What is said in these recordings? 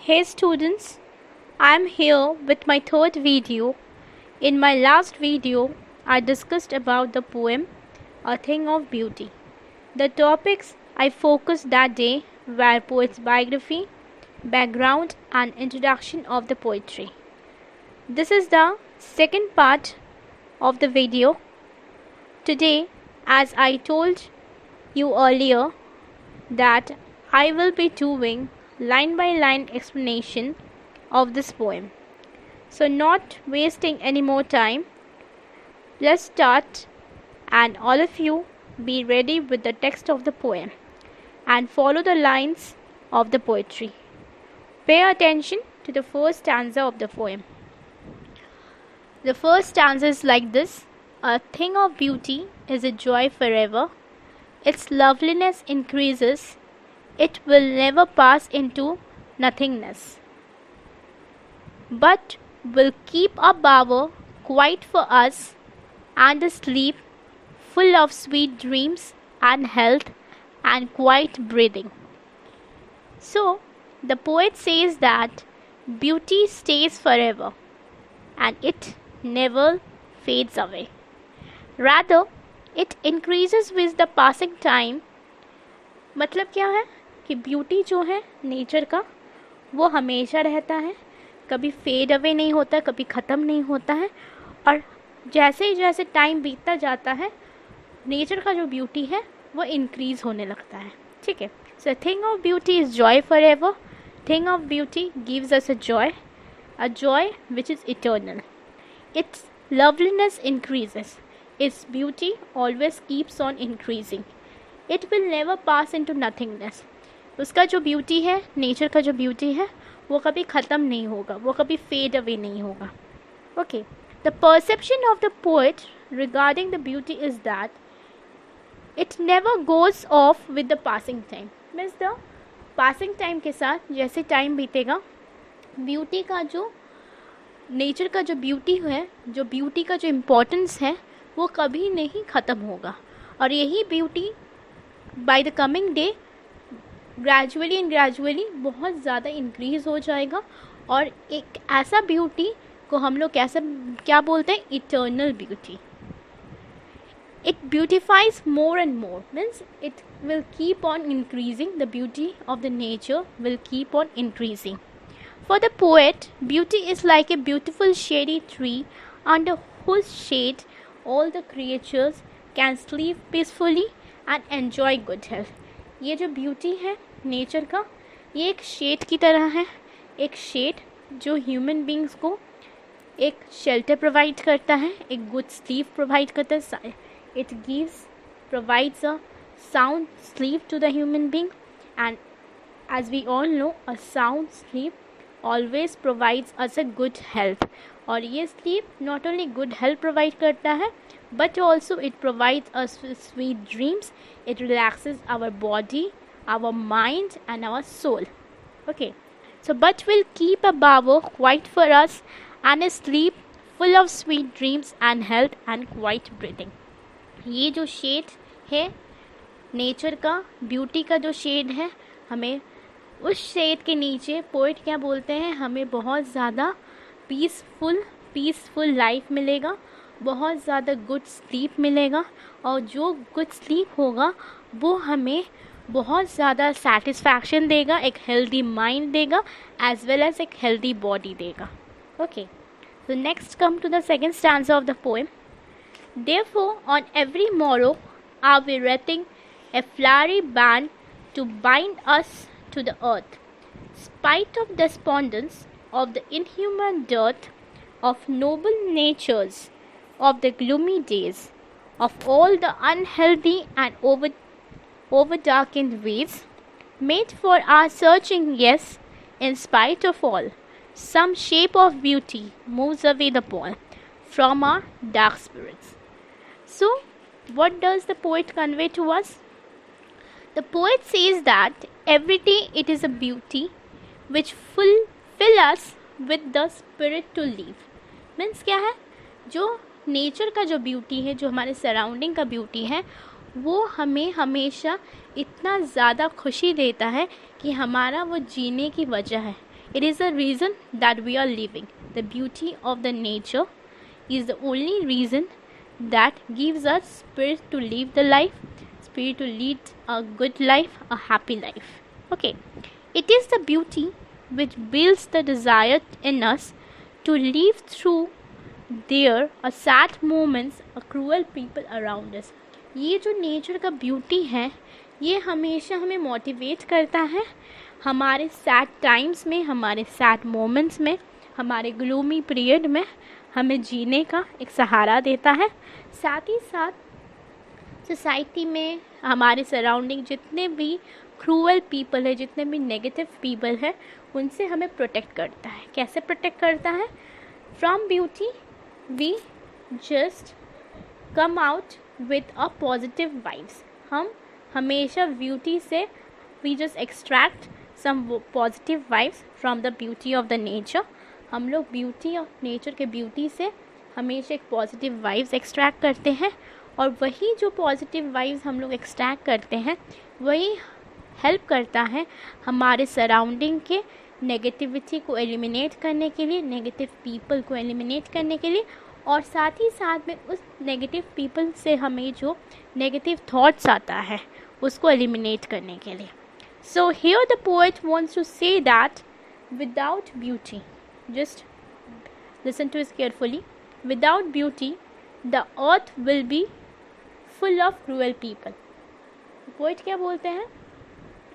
Hey students, I'm here with my third video. In my last video, I discussed about the poem A Thing of Beauty. The topics I focused that day were poet's biography, background and introduction of the poetry. This is the second part of the video. Today, as I told you earlier, that I will be doing line by line explanation of this poem. So not wasting any more time, let's start, and all of you be ready with the text of the poem and follow the lines of the poetry. Pay attention to the first stanza of the poem. The first stanza is like this: a thing of beauty is a joy forever. Its loveliness increases. It will never pass into nothingness, but will keep a bower quiet for us, and a sleep full of sweet dreams and health and quiet breathing. So, the poet says that beauty stays forever and it never fades away. Rather, it increases with the passing time. मतलब क्या है कि beauty जो है nature का वो हमेशा रहता है, कभी फेड अवे नहीं होता, कभी ख़त्म नहीं होता है, और जैसे ही जैसे टाइम बीतता जाता है नेचर का जो ब्यूटी है वो इंक्रीज़ होने लगता है. ठीक है. So thing of beauty is Joy for ever. Thing of beauty gives us a joy which is eternal. It's loveliness increases. Its beauty always keeps on increasing. It will never pass into nothingness. उसका जो beauty है, nature का जो beauty है, वो कभी ख़त्म नहीं होगा, वो कभी फेड अवे नहीं होगा. Okay. The perception of the poet regarding the beauty is that it never goes of with the passing time. Means the passing time के साथ जैसे टाइम बीतेगा, ब्यूटी का जो नेचर का जो ब्यूटी है, जो ब्यूटी का जो इम्पोर्टेंस है, वो कभी नहीं ख़त्म होगा. और यही beauty by the coming day gradually बहुत ज़्यादा इंक्रीज़ हो जाएगा, और एक ऐसा ब्यूटी को हम लोग क्या बोलते हैं, eternal beauty. It beautifies more and more. Means it will keep on increasing. The beauty of the nature will keep on increasing. For the poet, beauty is like a beautiful shady tree under whose shade all the creatures can sleep peacefully and enjoy good health. ये जो beauty है nature का, ये एक shade की तरह है. एक शेड जो ह्यूमन बींग्स को एक शेल्टर प्रोवाइड करता है, एक गुड स्लीप प्रोवाइड करता है. It provides a sound sleep to the human being, and as we all know, a sound sleep always provides us a good health. और ये sleep not only good health provide करता है, but also it provides us with sweet dreams. It relaxes our body, our mind and our soul. Okay. So but will keep a bower quiet for us, and a sleep full of sweet dreams and health and quiet breathing. ये जो shade है nature का, beauty का जो shade है, हमें उस shade के नीचे पोइट क्या बोलते हैं, हमें बहुत ज़्यादा पीसफुल लाइफ मिलेगा, बहुत ज़्यादा गुड स्लीप मिलेगा, और जो गुड स्लीप होगा वो हमें बहुत ज़्यादा सेटिस्फैक्शन देगा, एक हेल्दी माइंड देगा, एज वेल एज एक हेल्दी बॉडी देगा. Okay. So next come to the second stanza of the poem. Therefore on every morrow are we wreathing a flowery band to bind us to the earth, spite of despondence of the inhuman dearth of noble natures, of the gloomy days, of all the unhealthy and over darkened ways, made for our searching. Yes, in spite of all, some shape of beauty moves away the pall from our dark spirits. So, what does the poet convey to us? The poet says that every day it is a beauty which fill us with the spirit to live. Means क्या है, जो nature का जो beauty है, जो हमारे surrounding का beauty है, वो हमें हमेशा इतना ज़्यादा खुशी देता है कि हमारा वो जीने की वजह है. It is the reason that we are living. The beauty of the nature is the only reason that gives us spirit to live the life, spirit to lead a good life, a happy life. Okay, it is the beauty which builds the desire in us to live through there a sad moments, a cruel people around us. ये जो nature का beauty है, ये हमेशा हमें motivate करता है हमारे सैड टाइम्स में, हमारे सैड मोमेंट्स में, हमारे ग्लूमी पीरियड में हमें जीने का एक सहारा देता है। साथ ही साथ सोसाइटी में हमारे सराउंडिंग जितने भी क्रूअल पीपल है, जितने भी नेगेटिव पीपल है, उनसे हमें प्रोटेक्ट करता है। कैसे प्रोटेक्ट करता है? From beauty we just come out with a positive vibes. हम हमेशा ब्यूटी से we just extract some positive vibes from the beauty of the nature. हम लोग ब्यूटी ऑफ नेचर के ब्यूटी से हमेशा एक पॉजिटिव वाइब्स एक्सट्रैक्ट करते हैं, और वही जो पॉजिटिव वाइब्स हम लोग एक्सट्रैक्ट करते हैं वही हेल्प करता है हमारे सराउंडिंग के नेगेटिविटी को एलिमिनेट करने के लिए, नेगेटिव पीपल को एलिमिनेट करने के लिए, और साथ ही साथ में उस नेगेटिव पीपल से हमें जो नेगेटिव थॉट्स आता है उसको एलिमिनेट करने के लिए। So here the poet wants to say that without beauty, just listen to it carefully, without beauty the earth will be full of cruel people. Poet क्या बोलते हैं?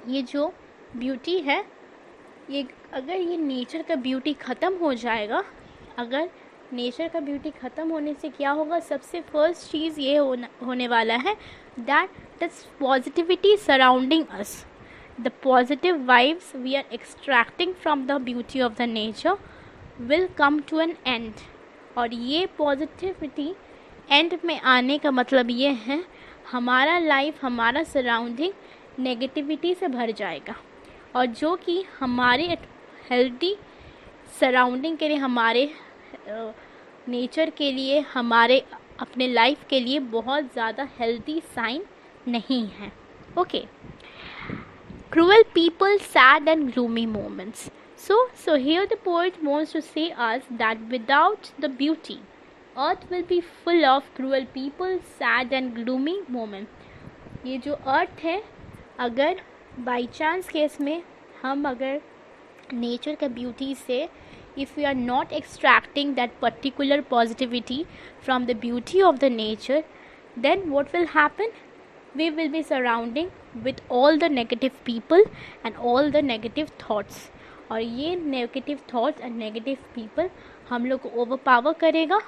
ये जो ब्यूटी है, ये अगर ये नेचर का ब्यूटी ख़त्म हो जाएगा, अगर नेचर का ब्यूटी ख़त्म होने से क्या होगा? सबसे फर्स्ट चीज़ ये होने वाला है that this positivity surrounding us, the positive vibes we are extracting from the beauty of the nature will come to an end. और ये पॉजिटिविटी एंड में आने का मतलब ये है हमारा लाइफ, हमारा सराउंडिंग नेगेटिविटी से भर जाएगा, और जो कि हमारे हेल्दी सराउंडिंग के लिए, हमारे नेचर के लिए, हमारे अपने लाइफ के लिए बहुत ज़्यादा हेल्दी साइन नहीं है। Okay, cruel people, sad and gloomy moments. So here the poet wants to say us that without the beauty, earth will be full of cruel people, sad and gloomy moments। ये जो अर्थ है, अगर by chance case में हम अगर nature का beauty से if we are not extracting that particular positivity from the beauty of the nature, then what will happen? We will be surrounding with all the negative people and all the negative thoughts, और ये negative thoughts and negative people हम लोग को overpower करेगा,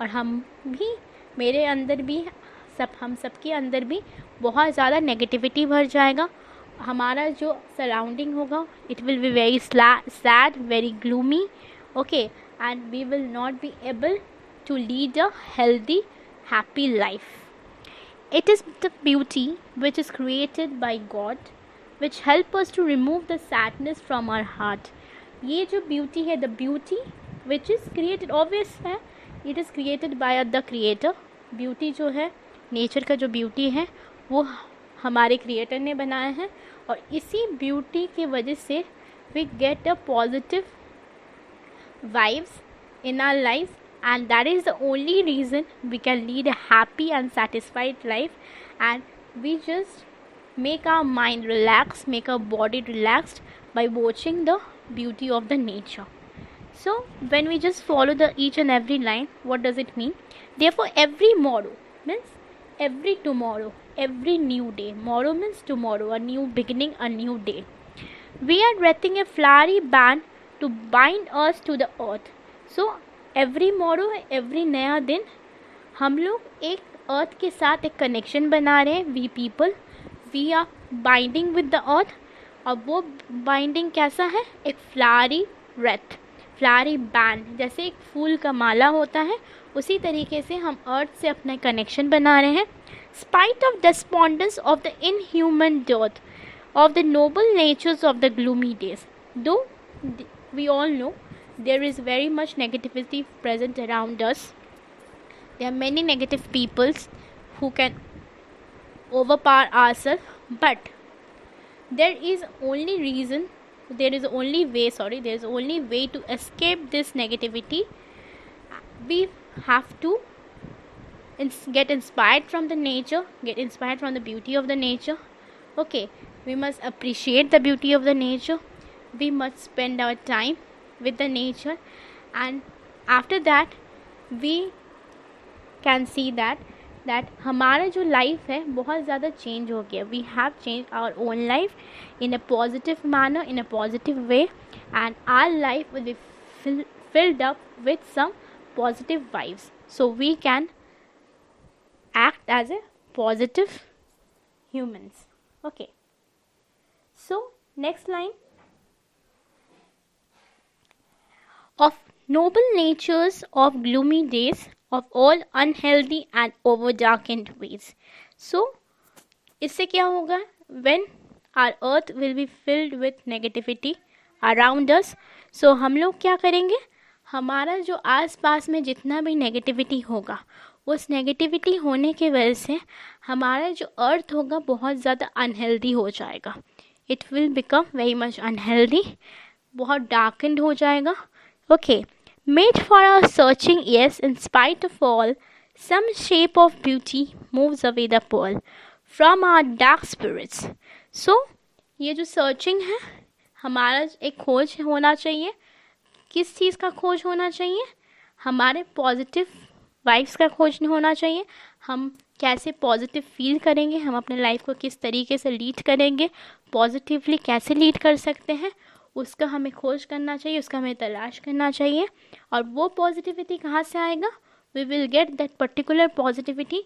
और हम भी, मेरे अंदर भी, हम सबके अंदर भी बहुत ज़्यादा नेगेटिविटी भर जाएगा। हमारा जो सराउंडिंग होगा it will be very sad, very gloomy, okay, and we will not be able to lead a healthy happy life. It is the beauty which is created by God which help us to remove the sadness from our heart। ये जो beauty है, the beauty which is created, obvious है, it is created by the creator। beauty जो है, nature का जो beauty है, वो हमारे creator ने बनाया है, और इसी beauty की वजह से we get a positive vibes in our lives, and that is the only reason we can lead a happy and satisfied life, and we just make our mind relaxed, make our body relaxed by watching the beauty of the nature। So when we just follow the each and every line, what does it mean? Therefore every morrow means every tomorrow, every new day, morrow means tomorrow, a new beginning, a new day, we are wreathing a flowery band to bind us to the earth। So every मोरो, every नया दिन हम लोग एक अर्थ के साथ एक connection बना रहे हैं। We people, we are binding with the earth, और वो बाइंडिंग कैसा है? एक फ्लावरी रेथ, फ्लावरी बैंड, जैसे एक फूल का माला होता है, उसी तरीके से हम अर्थ से अपना कनेक्शन बना रहे हैं। Spite of despondence of the inhuman death of the noble natures of the gloomy days, though we all know there is very much negativity present around us, there are many negative peoples who can overpower ourselves, but there is only reason there is only way to escape this negativity. We have to get inspired from the nature, get inspired from the beauty of the nature. Okay, we must appreciate the beauty of the nature. We must spend our time with the nature, and after that we can see that हमारा जो life है बहुत ज़्यादा change हो गया. We have change our own life in a positive manner, in a positive way, and our life will be filled up with some positive vibes, so we can act as a positive humans. Okay, so next line, of noble natures, of gloomy days, of all unhealthy and over darkened ways. So इससे क्या होगा? When our earth will be filled with negativity around us, so हम लोग क्या करेंगे? हमारा जो आस पास में जितना भी नेगेटिविटी होगा, उस नेगेटिविटी होने की वजह से हमारा जो अर्थ होगा बहुत ज़्यादा अनहेल्दी हो जाएगा. It will become very much unhealthy, बहुत डार्केंड हो जाएगा. Okay, made for our searching, yes, in spite of all, some shape of beauty moves away the pearl from our dark spirits. So ये जो searching है, हमारा एक खोज होना चाहिए. किस चीज़ का खोज होना चाहिए? हमारे पॉजिटिव वाइब्स का खोज होना चाहिए. हम कैसे पॉजिटिव फील करेंगे, हम अपने लाइफ को किस तरीके से लीड करेंगे, पॉजिटिवली कैसे लीड कर सकते हैं, उसका हमें खोज करना चाहिए, उसका हमें तलाश करना चाहिए. और वो पॉजिटिविटी कहाँ से आएगा? We will get that particular positivity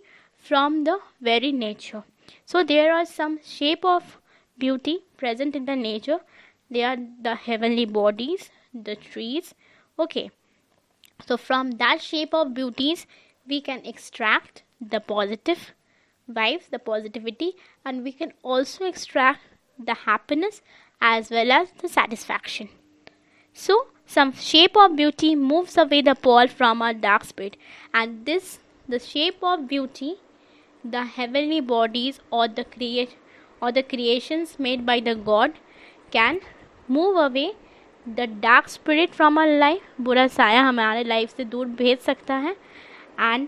from the very nature. So there are some shape of beauty present in the nature. They are the heavenly bodies, the trees. Okay, so from that shape of beauties we can extract the positive vibes, the positivity, and we can also extract the happiness as well as the satisfaction. So some shape of beauty moves away the pall from our dark spirit, and this, the shape of beauty, the heavenly bodies or the creations made by the God, can move away the dark spirit from our life. बुरा साया हमारे life से दूर भेज सकता है, and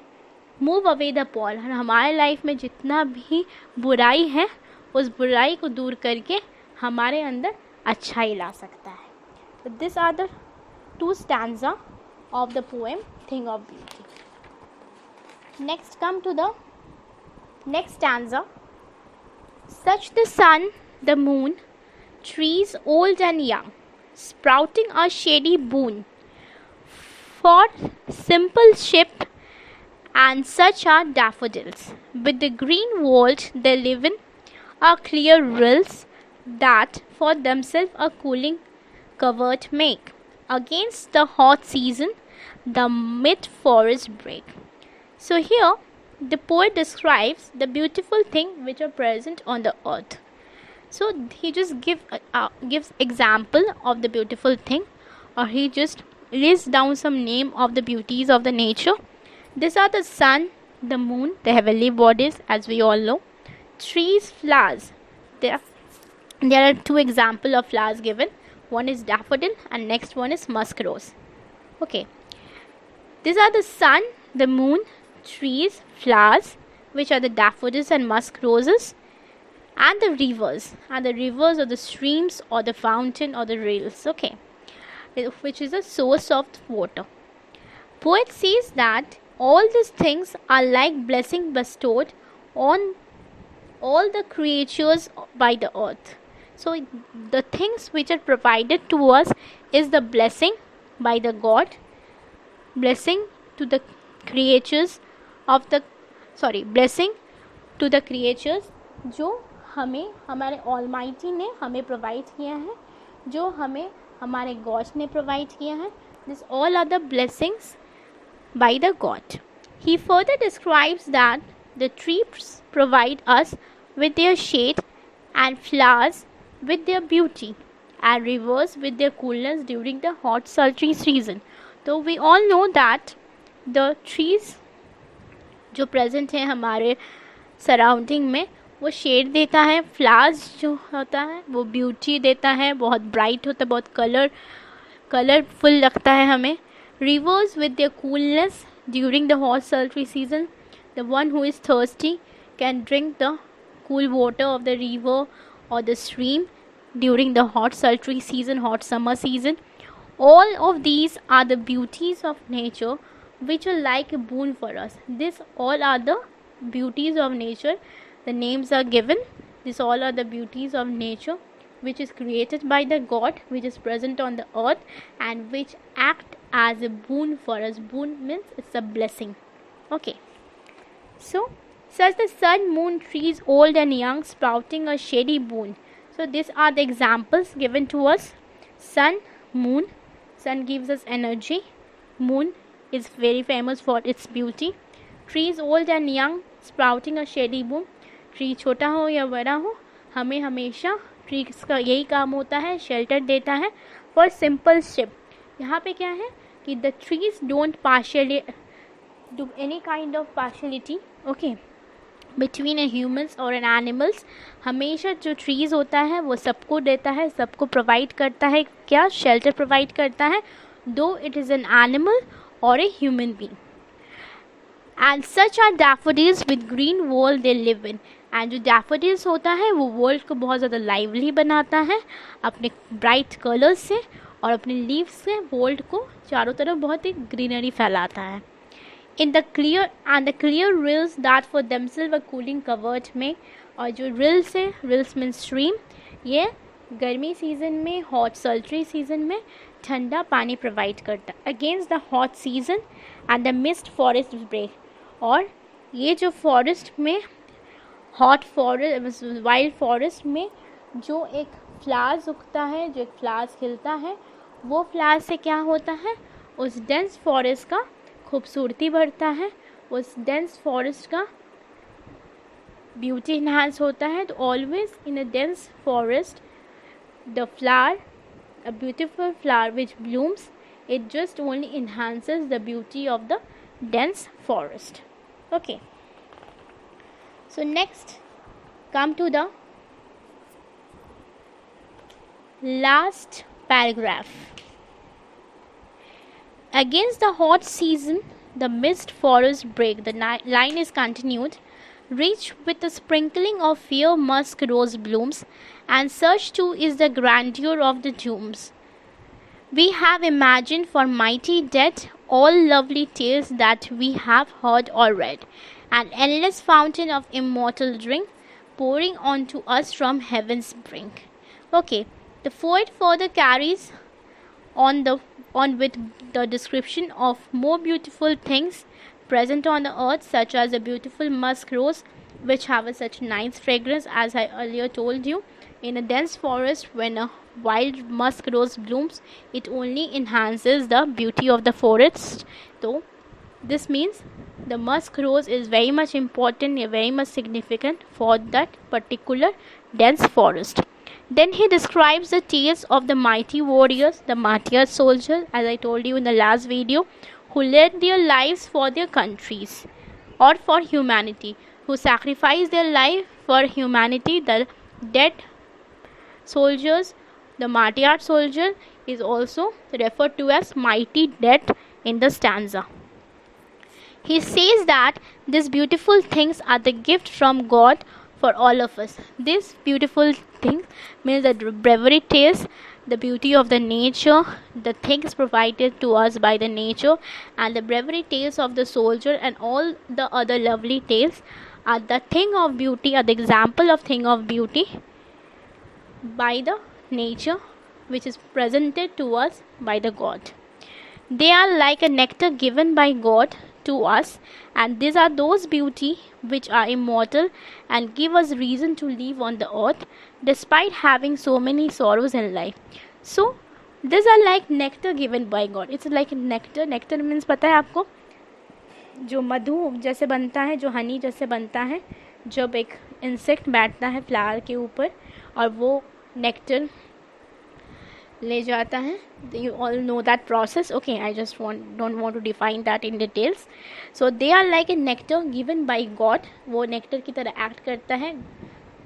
move away the pall, हमारे life में जितना भी बुराई है उस बुराई को दूर करके हमारे अंदर अच्छाई ला सकता है. So these are the two stanza of the poem Thing of Beauty. Next come to the next stanza. Such the sun, the moon, trees old and young, sprouting a shady boon, for simple ship, and such are daffodils. With the green world they live in, are clear rills, that for themselves a cooling covert make. Against the hot season, the mid forest break. So here, the poet describes the beautiful things which are present on the earth. So he just gives example of the beautiful thing, or he just lists down some name of the beauties of the nature. These are the sun, the moon, the heavenly bodies, as we all know. Trees, flowers. There are two examples of flowers given. One is daffodil and next one is musk rose. Okay. These are the sun, the moon, trees, flowers, which are the daffodils and musk roses, and the rivers or the streams or the fountain or the rills, okay, which is a source of water. Poet says that all these things are like blessing bestowed on all the creatures by the earth. So the things which are provided to us is the blessing by the God, blessing to the creatures blessing to the creatures जो हमें हमारे almighty ने हमें provide किया है, जो हमें हमारे गॉड ने प्रोवाइड किया है. This all are the blessings by the God. He further describes that the trees provide us with their shade, and flowers with their beauty, and rivers with their coolness during the hot sultry season. So we all know that the trees जो present हैं हमारे surrounding में, वो shade देता है। Flowers जो होता है वो ब्यूटी देता है, बहुत ब्राइट होता है, बहुत कलरफुल लगता है हमें। Reverse with their coolness during the hot sultry season, the one who is thirsty can drink the cool water of the river or the stream during the hot sultry season, hot summer season. All of these are the beauties of nature which are like a boon for us. This all are the beauties of nature. The names are given. These all are the beauties of nature which is created by the God, which is present on the earth and which act as a boon for us. Boon means it's a blessing. Okay. So, such the sun, moon, trees, old and young, sprouting a shady boon. So, these are the examples given to us. Sun, moon. Sun gives us energy. Moon is very famous for its beauty. Trees, old and young, sprouting a shady boon. Tree छोटा हो या बड़ा हो, हमें हमेशा trees का यही काम होता है, शेल्टर देता है फॉर सिंपल शिप. यहाँ पे क्या है कि the trees don't partially do any kind of partiality okay between A humans और एन एनिमल्स. हमेशा जो ट्रीज होता है वो सबको देता है, सबको प्रोवाइड करता है. क्या शेल्टर प्रोवाइड करता है, दो इट इज़ एन एनिमल और a human being. And such are daffodils with green world they live in. एंड जो डैफोडिल्स होता है वो वर्ल्ड को बहुत ज़्यादा लाइवली बनाता है अपने ब्राइट कलर्स से और अपने लीव्स से वर्ल्ड को चारों तरफ बहुत ही ग्रीनरी फैलाता है. In the clear rills that for themself a cooling covered में. और जो रिल्स है, रिल्स मीन स्ट्रीम, ये गर्मी सीजन में, हॉट सल्ट्री सीजन में ठंडा पानी प्रोवाइड करता है against the hot season and the mist forest break. और ये जो फॉरेस्ट में हॉट फॉरेस्ट वाइल्ड फॉरेस्ट में जो एक फ्लावर्स उगता है, जो एक फ्लावर्स खिलता है, वो फ्लावर्स से क्या होता है, उस डेंस फॉरेस्ट का खूबसूरती बढ़ता है, उस डेंस फॉरेस्ट का ब्यूटी इन्हांस होता है. तो always in a dense forest the flower, a beautiful flower which blooms, it just only enhances the beauty of the dense forest. Okay, so next come to the last paragraph. Against the hot season the mist forest break. The line is continued. Rich with a sprinkling of fair musk rose blooms, and such too is the grandeur of the tombs. We have imagined for mighty dead all lovely tales that we have heard or read, an endless fountain of immortal drink pouring onto us from heaven's brink. Okay, the poet further carries on with the description of more beautiful things present on the earth, such as a beautiful musk rose which have a such nice fragrance. As I earlier told you, in a dense forest when a wild musk rose blooms, it only enhances the beauty of the forest. So this means the musk rose is very much important, very much significant for that particular dense forest. Then he describes the tales of the mighty warriors, the martyr soldiers, as I told you in the last video, who led their lives for their countries or for humanity, who sacrificed their life for humanity. The dead soldiers, the martyr soldier, is also referred to as mighty dead in the stanza. He says that these beautiful things are the gift from God for all of us. These beautiful things means the bravery tales, the beauty of the nature, the things provided to us by the nature, and the bravery tales of the soldier, and all the other lovely tales are the thing of beauty, are the example of thing of beauty by the nature, which is presented to us by the God. They are like a nectar given by God to us, and these are those beauty which are immortal and give us reason to live on the earth despite having so many sorrows in life. So these are like nectar given by God. It's like nectar. Nectar means पता है आपको, जो मधु जैसे बनता है, जो हनी जैसे बनता है, जब एक इंसेक्ट बैठता है फ्लावर के ऊपर और वो नेक्टर ले जाता है. You all know that process. Okay, I just don't want to define that in details. So they are like a nectar given by God. वो nectar की तरह act करता है.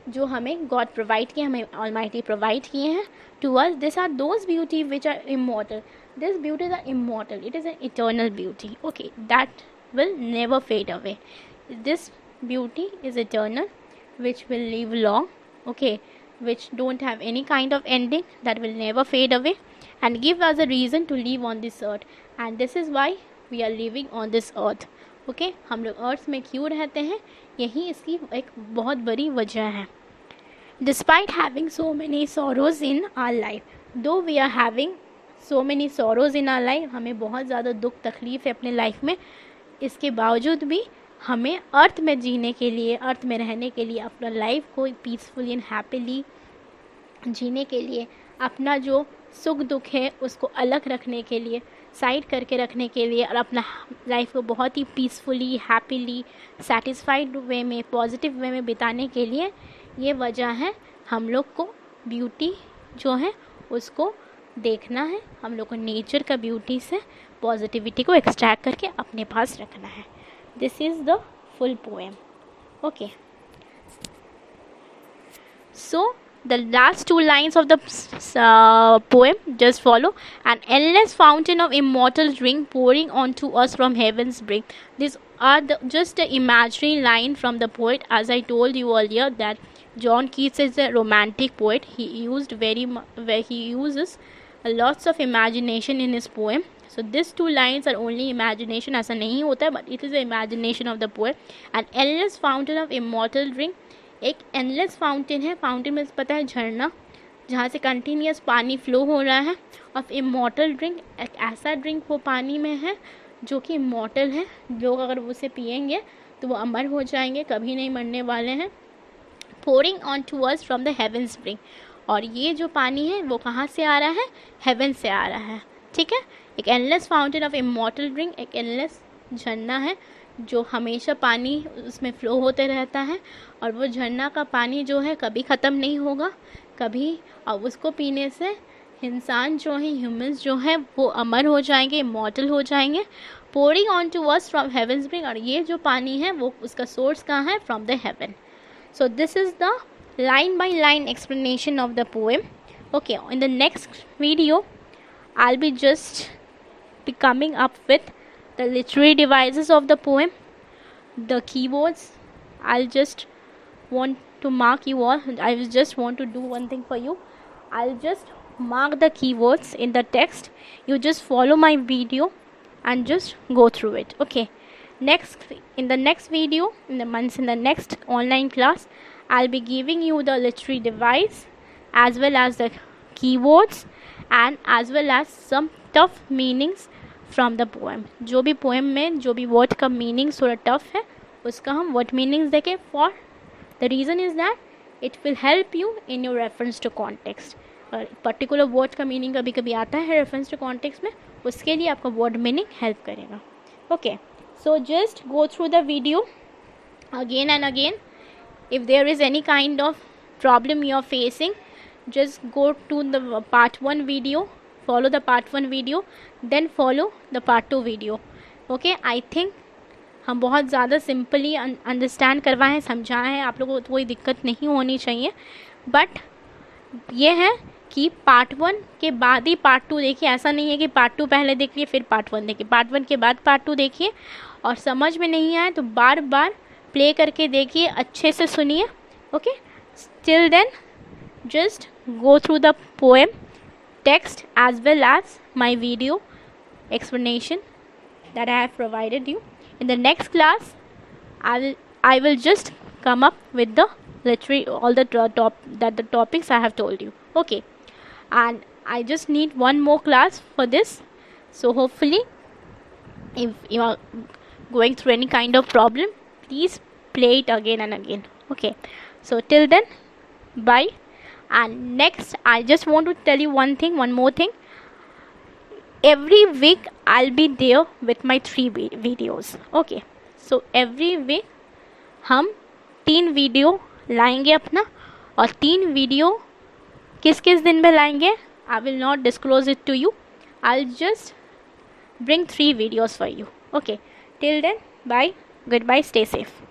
जो हमें गॉड प्रोवाइड किए, हमें ऑलमाइटी प्रोवाइड किए हैं to us. This are those beauty which are immortal. This beauties are immortal. It is an eternal beauty. Okay, that will never fade away. This beauty is eternal, which will live long, okay, which don't have any kind of ending, that will never fade away and give us a reason to live on this earth. And this is why we are living on this earth. Okay, हम लोग अर्थ में क्यों रहते हैं, यही इसकी एक बहुत बड़ी वजह है. Despite having so many sorrows in our life, though we are having so many sorrows in our life, हमें बहुत ज़्यादा दुख तकलीफ़ है अपने लाइफ में, इसके बावजूद भी हमें अर्थ में जीने के लिए, अर्थ में रहने के लिए, अपना लाइफ को पीसफुली एंड हैप्पीली जीने के लिए, अपना जो सुख दुख है उसको अलग रखने के लिए, साइड करके रखने के लिए, और अपना लाइफ को बहुत ही पीसफुली, हैप्पीली, सेटिस्फाइड वे में, पॉजिटिव वे में बिताने के लिए, ये वजह है हम लोग को ब्यूटी जो है उसको देखना है. हम लोग को नेचर का ब्यूटी से पॉजिटिविटी को एक्सट्रैक्ट करके अपने पास रखना है. This is the full poem. Okay, so the last two lines of the poem just follow. An endless fountain of immortal drink pouring onto us from heaven's brink. These are just the imaginary line from the poet. As I told you earlier that John Keats is a romantic poet. He uses lots of imagination in his poem. So these two lines are only imagination, ऐसा नहीं होता है, but it is the imagination of the poet. An endless fountain of immortal drink. एक endless fountain है. Fountain में पता है झरना, जहाँ से कंटिन्यूस पानी फ्लो हो रहा है. ऑफ इमॉर्टल ड्रिंक, एक ऐसा ड्रिंक वो पानी में है जो कि इमॉर्टल है. लोग अगर उसे पिएंगे तो वो अमर हो जाएंगे, कभी नहीं मरने वाले हैं. Pouring on to us from the heaven spring. और ये जो पानी है वो कहाँ से आ रहा है, हेवन से आ रहा है. ठीक है, एक endless fountain of immortal drink, एक एंडलेस झरना है जो हमेशा पानी उसमें फ़्लो होते रहता है, और वो झरना का पानी जो है कभी ख़त्म नहीं होगा कभी, और उसको पीने से इंसान जो है, ह्यूमंस जो है, वो अमर हो जाएंगे, इमॉर्टल हो जाएंगे. Pouring on to us from heaven spring. और ये जो पानी है वो उसका सोर्स कहाँ है, from the haven. So this is the line by line explanation of the poem. Okay, in the next video I'll be just be coming up with the literary devices of the poem, the keywords. I'll just want to mark you all. I just want to do one thing for you. I'll just mark the keywords in the text. You just follow my video and just go through it. Okay, in the next video, in the next online class, I'll be giving you the literary device as well as the keywords and as well as some tough meanings from the poem. जो भी poem में जो भी word का meaning थोड़ा tough है, उसका हम word meanings देखें. For the reason is that it will help you in your reference to context. Particular word का meaning कभी कभी आता है reference to context में, उसके लिए आपका word meaning help करेगा. Okay, so just go through the video again and again. If there is any kind of problem you are facing, just go to the part 1 video, follow the part 1 video, then follow the part 2 video. Okay, I think हम बहुत ज़्यादा simply understand करवाएं, समझाएं हैं, आप लोगों को कोई दिक्कत नहीं होनी चाहिए. बट ये है कि पार्ट 1 के बाद ही पार्ट 2 देखिए. ऐसा नहीं है कि पार्ट 2 पहले देखिए फिर पार्ट 1 देखिए. पार्ट 1 के बाद पार्ट 2 देखिए, और समझ में नहीं आए तो बार बार प्ले करके देखिए, अच्छे से सुनिए. Okay, till then just go through the poem text as well as my video explanation that I have provided you. In the next class I will just come up with the literary all the the topics I have told you. Okay, and I just need one more class for this. So hopefully if you are going through any kind of problem, please play it again and again. Okay, so till then, bye. And next I just want to tell you one more thing. Every week I'll be there with my 3 videos. Okay, so every week हम 3 video लाएंगे अपना, और 3 video किस किस दिन में लाएंगे I will not disclose it to you. I'll just bring 3 videos for you. Okay, till then, bye, goodbye, stay safe.